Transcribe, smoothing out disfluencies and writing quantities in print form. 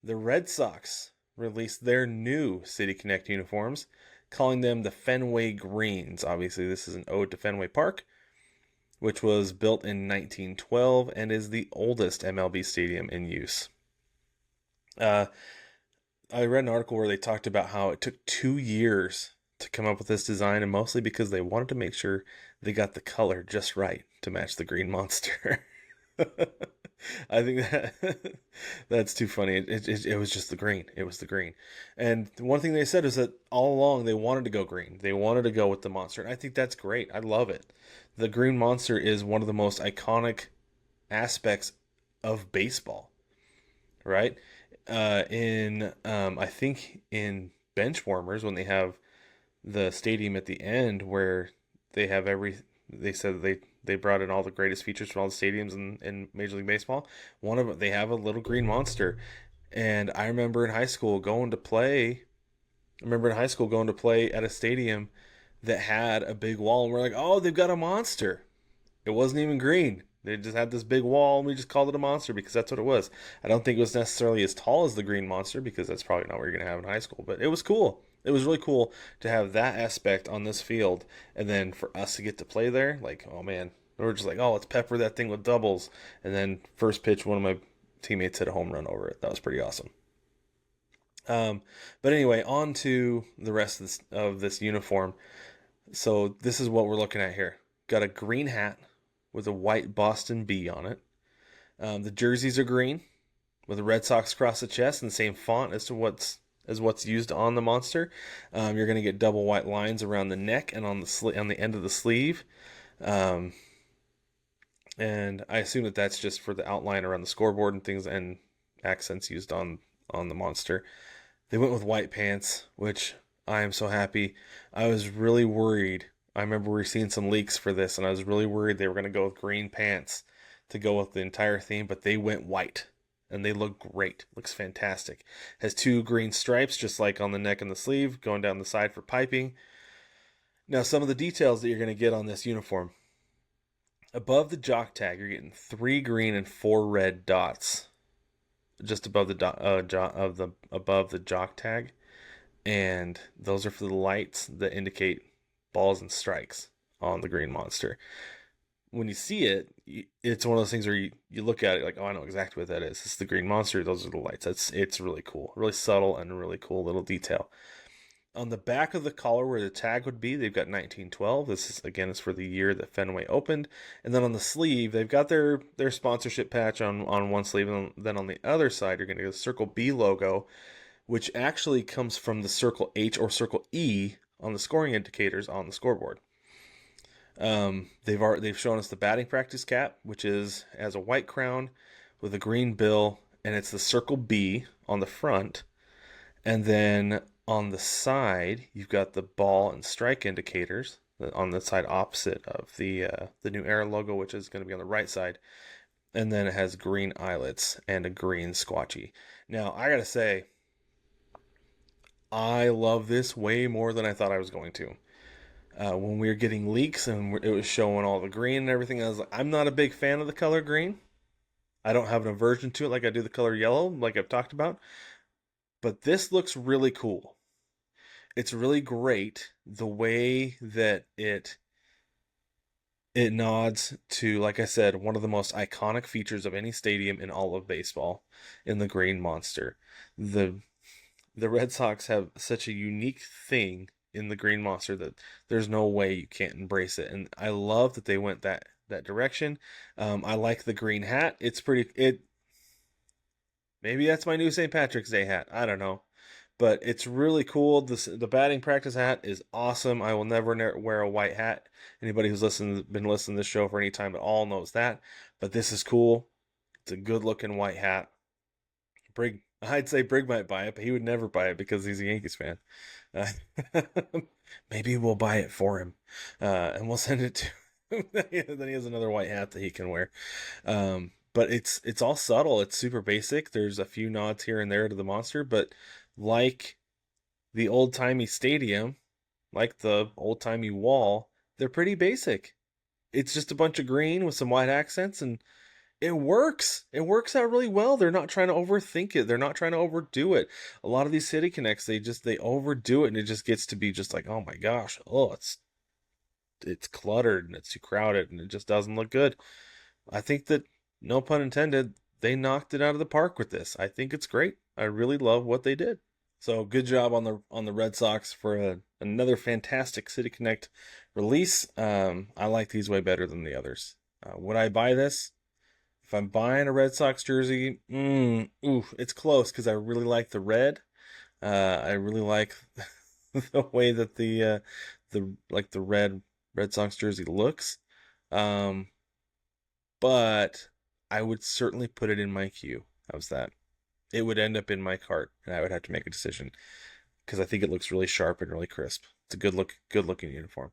The Red Sox released their new City Connect uniforms, calling them the Fenway Greens. Obviously, this is an ode to Fenway Park, which was built in 1912 and is the oldest MLB stadium in use. Uh, I read an article where they talked about how it took 2 years to come up with this design, and mostly because they wanted to make sure they got the color just right to match the green monster. I think that's too funny. It was just the green. It was the green. And one thing they said is that all along they wanted to go green. They wanted to go with the monster. And I think that's great. I love it. The green monster is one of the most iconic aspects of baseball, right? In I think in bench warmers when they have the stadium at the end where they have they said they brought in all the greatest features from all the stadiums in Major League Baseball. One of them, they have a little green monster, and I remember in high school going to play. I remember in high school going to play at a stadium that had a big wall, and we're like, oh, they've got a monster. It wasn't even green. They just had this big wall, and we just called it a monster because that's what it was. I don't think it was necessarily as tall as the green monster because that's probably not what you're going to have in high school, but it was cool. It was really cool to have that aspect on this field, and then for us to get to play there, like, oh man, we were just like, oh, let's pepper that thing with doubles. And then first pitch, one of my teammates hit a home run over it. That was pretty awesome. Um, but anyway, on to the rest of this uniform. So this is what we're looking at here. Got a green hat with a white Boston B on it. The jerseys are green with the Red Sox across the chest and the same font as what's used on the monster. You're going to get double white lines around the neck and on the end of the sleeve. Um, and I assume that that's just for the outline around the scoreboard and things and accents used on the monster. They went with white pants, which I am so happy. I was really worried. I remember we were seeing some leaks for this, and I was really worried they were going to go with green pants to go with the entire theme, but they went white, and they look great. Looks fantastic. Has two green stripes, just like on the neck and the sleeve, going down the side for piping. Now, some of the details that you're going to get on this uniform. Above the jock tag, you're getting 3 green and 4 red dots, just above the above the jock tag, and those are for the lights that indicate balls and strikes on the green monster. When you see it, it's one of those things where you look at it like, oh, I know exactly what that is. It's the green monster. Those are the lights. It's really cool, really subtle, and a really cool little detail. On the back of the collar where the tag would be, they've got 1912. This is again is for the year that Fenway opened. And then on the sleeve, they've got their sponsorship patch on one sleeve, and then on the other side, you're going to get a Circle B logo, which actually comes from the Circle H or Circle E on the scoring indicators on the scoreboard. They've shown us the batting practice cap, which has a white crown with a green bill, and it's the Circle B on the front. And then on the side, you've got the ball and strike indicators on the side opposite of the New Era logo, which is going to be on the right side. And then it has green eyelets and a green squatchy. Now, I gotta say, I love this way more than I thought I was going to. When we were getting leaks and it was showing all the green and everything, I was like, I'm not a big fan of the color green. I don't have an aversion to it like I do the color yellow, like I've talked about. But this looks really cool. It's really great the way that it nods to, like I said, one of the most iconic features of any stadium in all of baseball, in the green monster. The the Red Sox have such a unique thing in the green monster that there's no way you can't embrace it. And I love that they went that direction. I like the green hat. It's pretty. It maybe that's my new St. Patrick's Day hat. I don't know, but it's really cool. The batting practice hat is awesome. I will never wear a white hat. Anybody who's been listening to this show for any time at all knows that. But this is cool. It's a good looking white hat. I'd say Brig might buy it, but he would never buy it because he's a Yankees fan. Uh, maybe we'll buy it for him, and we'll send it to him. Then he has another white hat that he can wear. But it's all subtle. It's super basic. There's a few nods here and there to the monster, but like the old timey stadium, like the old timey wall, they're pretty basic. It's just a bunch of green with some white accents, and It works. It works out really well. They're not trying to overthink it. They're not trying to overdo it. A lot of these City Connects, they overdo it, and it just gets to be just like, oh my gosh, oh it's cluttered and it's too crowded and it just doesn't look good. I think that, no pun intended, they knocked it out of the park with this. I think it's great. I really love what they did. So good job on the Red Sox for another fantastic City Connect release. I like these way better than the others. Would I buy this? If I'm buying a Red Sox jersey, it's close because I really like the red. I really like the way that the Red Sox jersey looks. Um, but I would certainly put it in my queue. How's that? It would end up in my cart, and I would have to make a decision because I think it looks really sharp and really crisp. It's a good looking uniform.